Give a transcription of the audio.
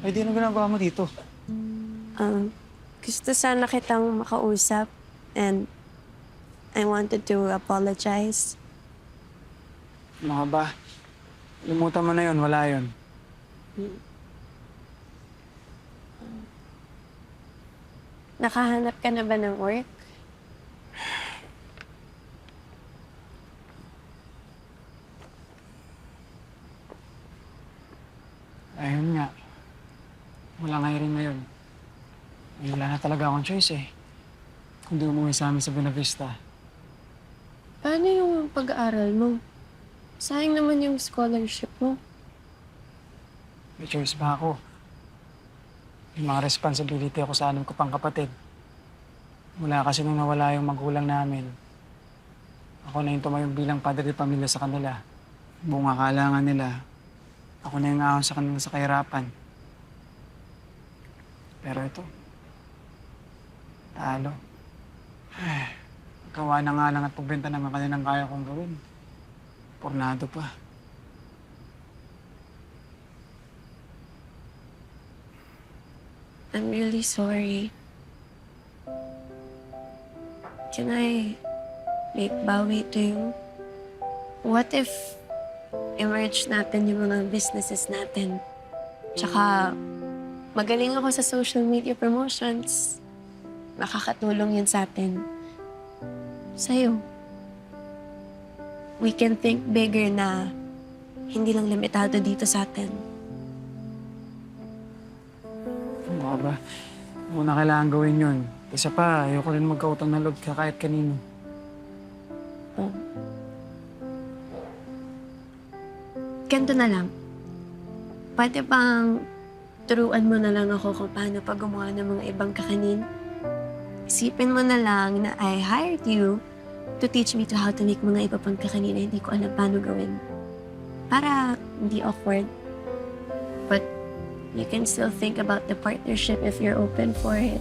Ay, di ano ginagawa mo dito? Gusto sana kitang makausap and I wanted to apologize. Ano ka ba? Limutan mo na yun, wala yun. Nakahanap ka na ba ng work? Ayun nga. Wala nga rin ngayon. Ay, wala na talaga akong choice eh. Kung di umuwi sa amin sa Buena Vista. Paano yung pag-aaral mo? Sayang naman yung scholarship mo. May choice ba ako? May mga responsibility ako sa anim ko pang kapatid. Mula kasi nung nawala yung magulang namin, ako na yung tumayong bilang padre de pamilya sa kanila. Buong akalangan nila, ako na yung ahon sa kanila sa kahirapan. Pero ito, talo. Gawa na nga lang at pagbenta ng mga kanilang kaya kong gawin. Pornado pa. I'm really sorry. Can I make bawi to you? What if i-merge natin yung mga businesses natin? Tsaka magaling ako sa social media promotions. Makakatulong yun sa atin. Sa'yo. We can think bigger na hindi lang limitado dito sa atin. Ano ka ba? Muna kailangan gawin yun. Isa pa, ayoko rin magkautang na loob ka kahit kanino. Oh. Ganito na lang. Pwede bang turuan mo na lang ako kung paano pag gumawa ng mga ibang kakanin? Isipin mo na lang na I hired you to teach me to how to make mga iba pang kakanin na hindi ko alam paano gawin. Para hindi awkward. But you can still think about the partnership if you're open for it.